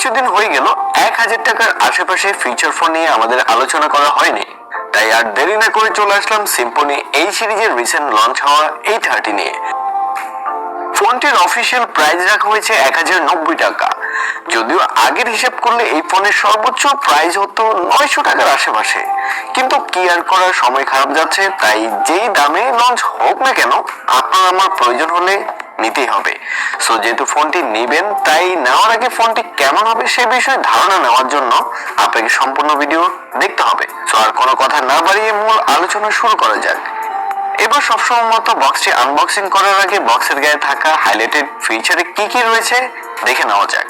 কিছুদিন হয়ে গেল 1000 টাকার আশেপাশে ফিচার ফোন নিয়ে আমাদের আলোচনা করা হয়নি, তাই আর দেরি না করে চলে আসলাম সিম্ফনি এই সিরিজের রিসেন্ট লঞ্চ হওয়া A30 নিয়ে। ফোনটির অফিসিয়াল প্রাইস রাখা হয়েছে 1090 টাকা। যদিও আগের হিসাব করলে এই ফোনের সর্বোচ্চ প্রাইস হতো 900 টাকার আশেপাশে, কিন্তু কি আর করার, সময় খারাপ যাচ্ছে, তাই যেই দামে লঞ্চ হোক না কেন আপনার আমার প্রয়োজন হলে নিতেই হবে। সো যেহেতু ফোনটি নেবেন, তাই নেওয়ার আগে ফোনটি কেমন হবে সে বিষয়ে ধারণা নেওয়ার জন্য আপনাকে সম্পূর্ণ ভিডিও দেখতে হবে। সো আর কোনো কথা না বাড়িয়ে মূল আলোচনা শুরু করা যাক। এবার সবসময় মতো বক্সটি আনবক্সিং করার আগে বক্সের গায়ে থাকা হাইলাইটেড ফিচারে কি কি রয়েছে দেখে নেওয়া যাক।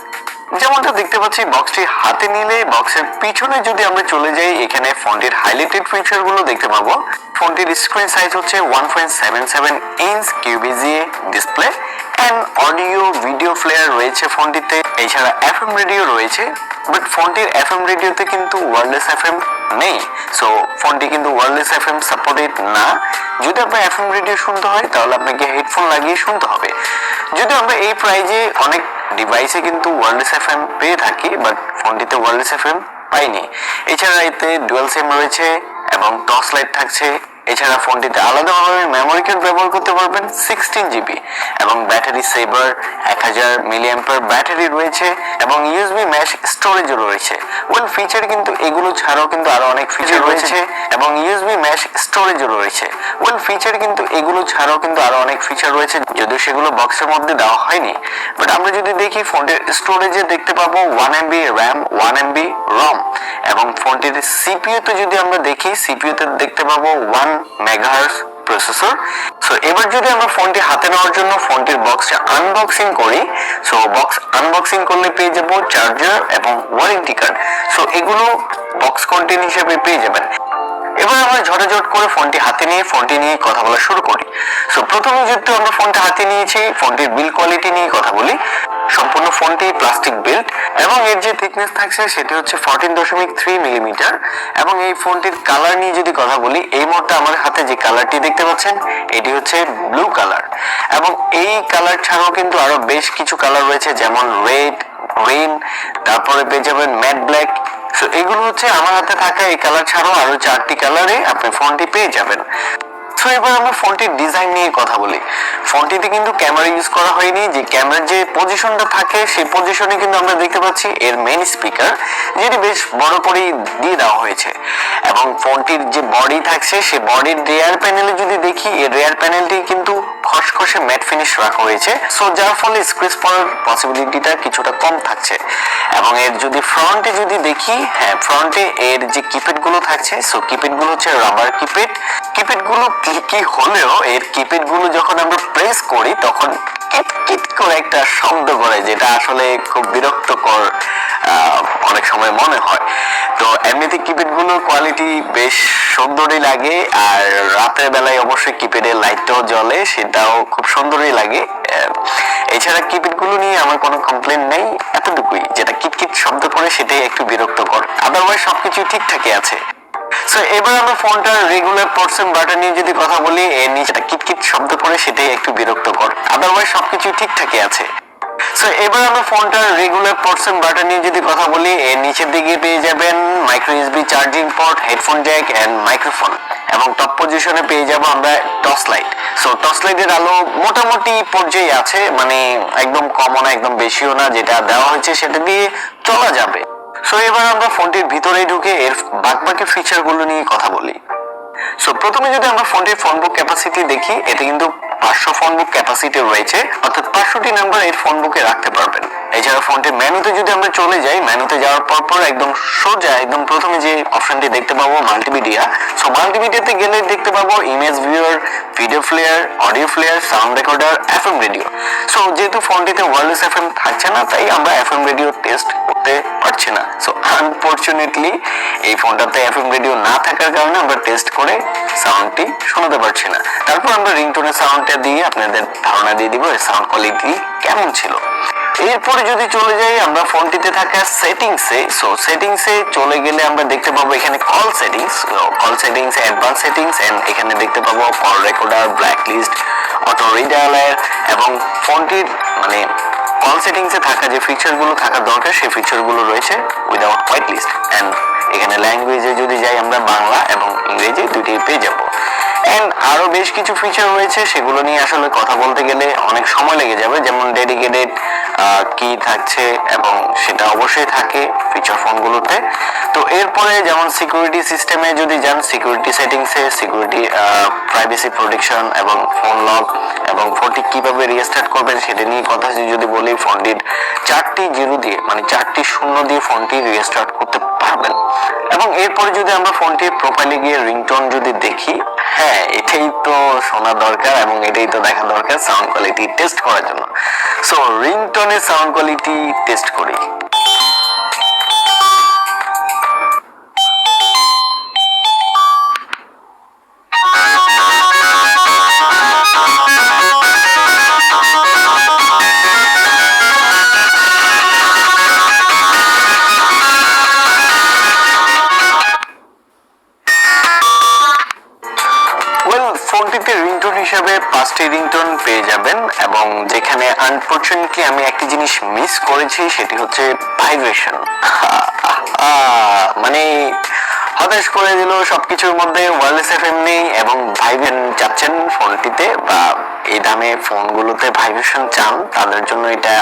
যেমনটা দেখতে পাচ্ছি, বক্সটি হাতে নিলে বক্সের পিছনে যদি আমরা চলে যাই, এখানে ফোনটির হাইলাইটেড ফিচার গুলো দেখতে পাবো। ফোনটির স্ক্রিন সাইজ হচ্ছে 1.77 inch QVGA display and audio video player রয়েছে ফোনটিতে। এছাড়া FM রেডিও রয়েছে, বাট ফোনটির FM রেডিওতে কিন্তু ওয়্যারলেস FM নেই। সো ফোনটি কিন্তু ওয়্যারলেস FM সাপোর্টেড না। যদি আপনার FM রেডিও শুনতে হয় তাহলে আপনাকে হেডফোন লাগিয়ে শুনতে হবে। যদি আমরা এই প্রাইজে অনেক ডিভাইসে কিন্তু ওয়্যারলেস FM পেয়ে থাকি, বাট ফোনটিতে ওয়্যারলেস FM পাইনি। এছাড়া এতে ডুয়াল সিম রয়েছে এবং টর্চ লাইট থাকছে। এছাড়া ফোনটিতে আলাদাভাবে মেমোরি কার্ড ব্যবহার করতে পারবেন 16 GB এবং ব্যাটারি সেভার 1000 mAh ব্যাটারি রয়েছে এবং USB ম্যাশ স্টোরেজও রয়েছে। ওয়েল ফিচার কিন্তু এগুলো ছাড়াও কিন্তু আরো অনেক ফিচার রয়েছে এবং USB ম্যাশ স্টোরেজও রয়েছে। ওয়েল ফিচার কিন্তু এগুলো ছাড়াও কিন্তু আরো অনেক ফিচার রয়েছে, যদিও সেগুলো বক্সের মধ্যে দেওয়া হয়নি। বাট আমরা যদি দেখি ফোনটির স্টোরেজে দেখতে পাবো 1 MB RAM 1 MB ROM এবং ফোনটির CPU তে যদি আমরা দেখি, CPU তে দেখতে পাবো 1 মেগাহার্টজ প্রসেসর। সো এবার যদি আমরা ফোনটি হাতে নেওয়ার জন্য ফোনটির বক্সটা আনবক্সিং করি, সো বক্স আনবক্সিং করলে পেয়ে যাব চার্জার এবং ওয়ারেন্টি কার্ড। সো এগুলো বক্স কন্টেন্ট হিসেবে পেয়ে যাবেন। এবার আমরা ঝটাঝট করে ফোনটি হাতে নিয়ে কথা বলা শুরু করি। সো প্রথমে যেহেতু আমরা ফোনটা হাতে নিয়েছি, ফোনটির বিল্ড কোয়ালিটি নিয়ে কথা বলি। সম্পূর্ণ ফোনটি প্লাস্টিক বিল্ড এবং এর যে থিকনেস থাকছে সেটি হচ্ছে 14.3 মিলিমিটার। এবং এই ফোনটির কালার নিয়ে যদি কথা বলি, এই মুহূর্তে আমার হাতে যে কালারটি দেখতে পাচ্ছেন এটি হচ্ছে ব্লু কালার এবং এই কালার ছাড়াও কিন্তু আরো বেশ কিছু কালার রয়েছে, যেমন রেড, গ্রিন, তারপরে পেয়ে যাবেন ম্যাট ব্ল্যাক। সো এগুলো হচ্ছে আমার হাতে থাকা এই কালার ছাড়াও আরো 4টি কালারে আপনি ফোনটি পেয়ে যাবেন। সো এবার আমরা ফোনটির ডিজাইন নিয়ে কথা বলি। ফোনটিতে কিন্তু ক্যামেরা ইউজ করা হয়নি। যে ক্যামেরার যে পজিশনটা থাকে সেই পজিশনে কিন্তু আমরা দেখতে পাচ্ছি এর মেইন স্পিকার, যেটি বেশ বড় করেই দিয়ে দেওয়া হয়েছে। এবং ফোনটির যে বডি থাকছে সেই বডির রেয়ার প্যানেলে যদি দেখি, এই রেয়ার প্যানেলটি কিন্তু খসখসে ম্যাট ফিনিশ রাখা হয়েছে। সো যার ফলে স্ক্র্যাচ পড়ার পসিবিলিটিটা কিছুটা কম থাকছে। এবং এর যদি ফ্রন্টে যদি দেখি, হ্যাঁ ফ্রন্টে এর যে কিপ্যাড গুলো থাকছে, সো কিপ্যাড গুলো হচ্ছে রাবার কিপ্যাড। কিপ্যাড গুলো কি হলেও এর কিপ্যাড গুলো যখন আমরা প্রেস করি তখন কিট কিট করে একটা শব্দ করে, যেটা আসলে খুব বিরক্তকর অনেক সময় মনে হয়। তো এমনিতে কিপ্যাড গুলোর কোয়ালিটি বেশ সুন্দরই লাগে, আর রাতের বেলায় অবশ্যই কিপ্যাডের লাইটটাও জ্বলে, সেটাও খুব সুন্দরই লাগে। এছাড়া কিপ্যাড গুলো নিয়ে আমার কোনো কমপ্লেন নেই, এতটুকুই, যেটা কিটকিট শব্দ করে সেটাই একটু বিরক্তকর, আদারওয়াইজ সবকিছু ঠিকঠাকই আছে। সো এবার আমরা ফোনটার রেগুলার পোর্টস বাটন নিয়ে যদি কথা বলি, এর নিচেটা কিটকিট শব্দ করে সেটাই একটু বিরক্তকর, আদারওয়াইজ সবকিছু ঠিকঠাকই আছে। সো এবার আমরা ফোনটার রেগুলার পোর্টস বাটন নিয়ে যদি কথা বলি, এর নিচের দিকে পেয়ে যাবেন micro USB charging port, headphone jack and microphone এবং টপ পজিশনে পেয়ে যাব আমরা টর্চ লাইট। সো টর্চ লাইটের আলো মোটামুটি পর্যায়ে আছে, মানে একদম কমও না একদম বেশিও না, যেটা দেওয়া হয়েছে সেটা দিয়ে চলা যাবে। সো এবার আমরা ফোনটির ভিতরে ঢুকে এর বাকি ফিচার গুলো নিয়ে কথা বলি। সো প্রথমে যদি আমরা ফোনটির ফোন বুক ক্যাপাসিটি দেখি, এতে কিন্তু 500 ফোন বুক ক্যাপাসিটি রয়েছে, অর্থাৎ 500টি নাম্বার এর ফোন বুকে রাখতে পারবেন। এছাড়া ফোনটির মেনুতে যদি আমরা চলে যাই, মেনুতে যাওয়ার পর একদম সোজা একদম প্রথমে যে অপশনটি দেখতে পাবো মাল্টিমিডিয়া। সো মাল্টিমিডিয়াতে গেলে দেখতে পাবো image viewer, video player, audio player, sound recorder, FM radio. So যেহেতু ফোনটিতে ওয়্যারলেস FM থাকছে না, তাই আমরা FM রেডিও টেস্ট করতে পারছি না। সো আনফরচুনেটলি এই ফোনটাতে FM রেডিও না থাকার কারণে আমরা টেস্ট করে সাউন্ডটি শোনাতে পারছি না। তারপর আমরা রিংটোনের সাউন্ডটা দিয়ে আপনাদের ধারণা দিয়ে দিব এর সাউন্ড কোয়ালিটি কেমন ছিল। এরপরে যদি চলে যাই আমরা ফোনটিতে থাকা সেটিংসে, সো সেটিংসে চলে গেলে আমরা দেখতে পাবো এখানে call settings, advance settings and এখানে দেখতে পাবো call recorder, black list, auto redialer এবং ফোনটির মানে কল সেটিংসে থাকা যে ফিচারগুলো থাকা দরকার সেই ফিচারগুলো রয়েছে উইদাউট হোয়াইট লিস্ট। অ্যান্ড এখানে ল্যাঙ্গুয়েজে যদি যাই আমরা বাংলা এবং ইংরেজি দুইটাই পেয়ে যাব। অ্যান্ড আরো বেশ কিছু ফিচার রয়েছে, সেগুলো নিয়ে আসলে কথা বলতে গেলে অনেক সময় লেগে যাবে। যেমন ডেডিকেটেড কি থাকছে এবং সেটা অবশ্যই থাকে ফিচার ফোনগুলোতে। তো এরপরে যেমন সিকিউরিটি সিস্টেমে যদি যান, সিকিউরিটি সেটিংসে সিকিউরিটি, প্রাইভেসি প্রোটেকশন এবং ফোন লক এবং ফোনটি কিভাবে রিস্টার্ট করবেন সেটা নিয়ে কথা যদি বলি, ফোনটির 4টি জিরো দিয়ে মানে 4টি শূন্য দিয়ে ফোনটি রিস্টার্ট করতে পারবেন। এবং এরপরে যদি আমরা ফোনটির প্রোফাইলে গিয়ে রিংটোন যদি দেখি, হ্যাঁ এটাই তো শোনা দরকার এবং এটাই তো দেখা দরকার সাউন্ড কোয়ালিটি টেস্ট করার জন্য। সো রিংটোনের সাউন্ড কোয়ালিটি টেস্ট করি। ফোনটিতে রিংটোন হিসেবে 5টি রিংটোন পেয়ে যাবেন এবং যেখানে আনফরচুনেটলি আমি একটি জিনিস মিস করেছি, সেটি হচ্ছে ভাইব্রেশন। মানে হতাশ করে দিল সবকিছুর মধ্যে। ওয়্যারলেস এফএম নেই এবং ভাইব্রেশন চাচ্ছেন ফোনটিতে, বা এই দামে ফোনগুলোতে ভাইব্রেশন চান তাদের জন্য এটা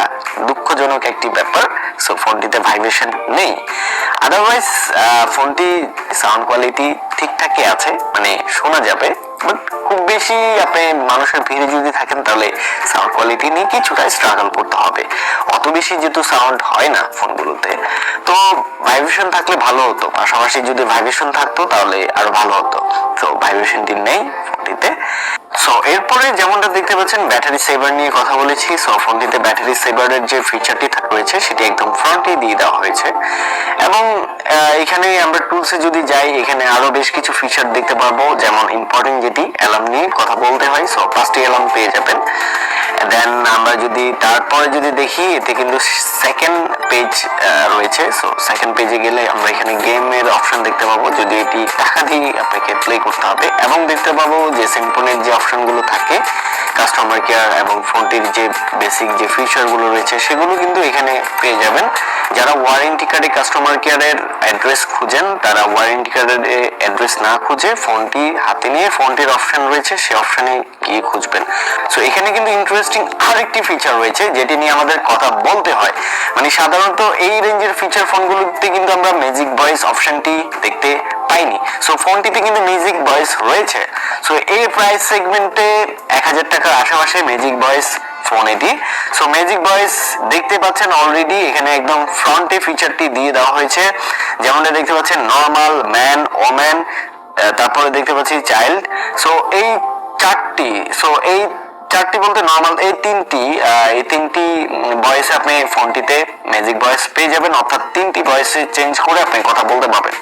দুঃখজনক একটি ব্যাপার। সো ফোনটিতে ভাইব্রেশন নেই। আদারওয়াইজ ফোনটি সাউন্ড কোয়ালিটি ঠিকঠাকই আছে, মানে শোনা যাবে। বাট খুব বেশি আপনি মানুষের ভিড়ে যদি থাকেন তাহলে সাউন্ড কোয়ালিটি নিয়ে কিছুটা স্ট্রাগল করতে হবে। অত বেশি যেহেতু সাউন্ড হয় না ফোনগুলোতে, তো ভাইব্রেশন থাকলে ভালো হতো। পাশাপাশি যদি ভাইব্রেশন থাকতো তাহলে আরো ভালো হতো। তো ভাইব্রেশনটি নেই ফোনটিতে। সো এরপরে যেমনটা দেখতে পাচ্ছেন ব্যাটারি সেভার নিয়ে কথা বলেছি। সো ফোনটিতে ব্যাটারি সেভারের যে ফিচারটি রয়েছে সেটি একদম ফ্রন্টে দিয়ে দেওয়া হয়েছে। এবং এখানে আমরা টুলসে যদি যাই, এখানে আরো বেশ কিছু ফিচার দেখতে পারবো। যেমন ইম্পর্টেন্ট যেটি অ্যালার্ম নিয়ে কথা বলতে হয়, সো 5টি অ্যালার্ম পেয়ে যাবেন। দেন আমরা যদি তারপরে যদি দেখি, এতে কিন্তু সেকেন্ড পেজ রয়েছে। সো সেকেন্ড পেজে গেলে আমরা এখানে গেমের অপশন দেখতে পাবো, যদি এটি টাকা দিয়ে আপনাকে প্লে করতে হবে। এবং দেখতে পাবো যে সিম্পনের যে অপশনগুলো থাকে, কাস্টমার কেয়ার এবং ফোনটির যে বেসিক যে ফিচারগুলো রয়েছে সেগুলো কিন্তু এখানে পেয়ে যাবেন। যারা ওয়ারেন্টি কার্ডে কাস্টমার কেয়ারের অ্যাড্রেস খুঁজেন, তারা ওয়ারেন্টি কার্ডের অ্যাড্রেস না খুঁজে ফোনটি হাতে নিয়ে ফোনটির অপশন রয়েছে সেই অপশনে গিয়ে খুঁজবেন। সো এখানে কিন্তু ইন্টারেস্টিং আরেকটি ফিচার রয়েছে যেটি নিয়ে আমাদের কথা বলতে হয়। মানে সাধারণত এই রেঞ্জের ফিচার ফোনগুলোতে কিন্তু আমরা ম্যাজিক ভয়েস অপশনটি দেখতে পাইনি। সো ফোনটিতে কিন্তু মিউজিক ভয়েস রয়েছে। সো এই প্রাইস সেগমেন্টে 1000 টাকার আশেপাশে ম্যাজিক ভয়েস ফোন এটি। সো ম্যাজিক ভয়েস দেখতে পাচ্ছেন অলরেডি এখানে একদম ফ্রন্টে ফিচারটি দিয়ে দেওয়া হয়েছে। যেমনটা দেখতে পাচ্ছেন নর্মাল, ম্যান, ওম্যান, তারপরে দেখতে পাচ্ছি চাইল্ড। সো এই চারটি বলতে নর্মাল এই তিনটি ভয়েসে আপনি ফোনটিতে ম্যাজিক ভয়েস পেয়ে যাবেন, অর্থাৎ 3টি ভয়েসে চেঞ্জ করে আপনি কথা বলতে পারবেন।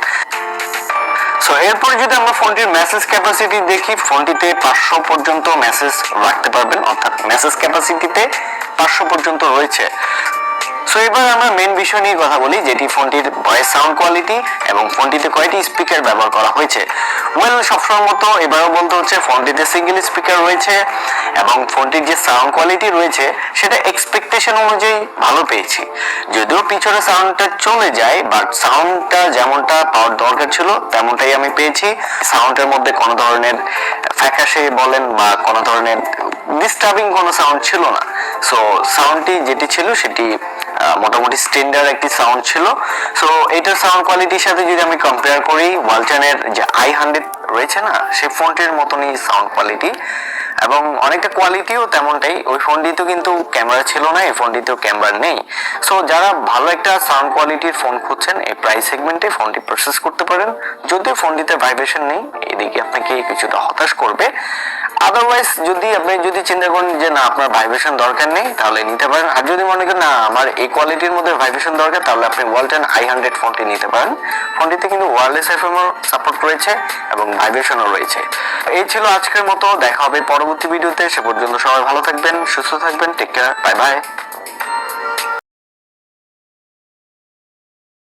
সো এরপরে যদি আমরা ফোনটির মেসেজ ক্যাপাসিটি দেখি, ফোনটিতে 500 পর্যন্ত মেসেজ রাখতে পারবেন, অর্থাৎ মেসেজ ক্যাপাসিটিতে 500 পর্যন্ত রয়েছে। সো এবার আমরা মেন বিষয় নিয়ে কথা বলি, যেটি ফোনটির ভয়েস সাউন্ড কোয়ালিটি এবং ফোনটিতে কয়টি স্পিকার ব্যবহার করা হয়েছে। সবসময় মতো এবারও বলতে হচ্ছে ফোনটিতে সিঙ্গেল স্পিকার রয়েছে এবং ফোনটির যে সাউন্ড কোয়ালিটি রয়েছে সেটা এক্সপেকটেশন অনুযায়ী ভালো পেয়েছি। যদিও পিছনে সাউন্ডটা চলে যায়, বাট সাউন্ডটা যেমনটা পাওয়ার দরকার ছিল তেমনটাই আমি পেয়েছি। সাউন্ডের মধ্যে কোনো ধরনের ফ্যাকাশে বলেন বা কোনো ধরনের ডিস্টার্বিং কোনো সাউন্ড ছিল না। সো সাউন্ডটি যেটি ছিল সেটি মোটামুটি স্ট্যান্ডার্ড একটি সাউন্ড ছিল। সো এটার সাউন্ড কোয়ালিটির সাথে যদি আমি কম্পেয়ার করি, ওয়ালটনের যে i100 রয়েছে না, সেই ফোনটির মতনই সাউন্ড কোয়ালিটি এবং অনেকটা কোয়ালিটিও তেমনটাই। ওই ফোনটিতেও কিন্তু ক্যামেরা ছিল না, এই ফোনটিতেও ক্যামেরা নেই। সো যারা ভালো একটা সাউন্ড কোয়ালিটির ফোন খুঁজছেন এই প্রাইস সেগমেন্টে ফোনটি পারচেজ করতে পারেন। যদিও ফোনটিতে ভাইব্রেশন নেই, এদিকে আপনাকে কিছুটা হতাশ করবে। আদারওয়াইজ আপনি যদি চিন্তা করেন যে না আপনার ভাইব্রেশন দরকার নেই, তাহলে নিতে পারেন। আর যদি মনে করেন না আমার এই কোয়ালিটির মধ্যে ভাইব্রেশন দরকার, তাহলে আপনি ওয়ালটন i100 ফোনটি নিতে পারেন। ফোনটিতে কিন্তু ওয়্যারলেস এফএমও সাপোর্ট রয়েছে এবং ভাইব্রেশনও রয়েছে। এই ছিল আজকের মতো, দেখা হবে পরবর্তী ভিডিওতে। সে পর্যন্ত সবাই ভালো থাকবেন, সুস্থ থাকবেন, টেক কেয়ার, বাই বাই।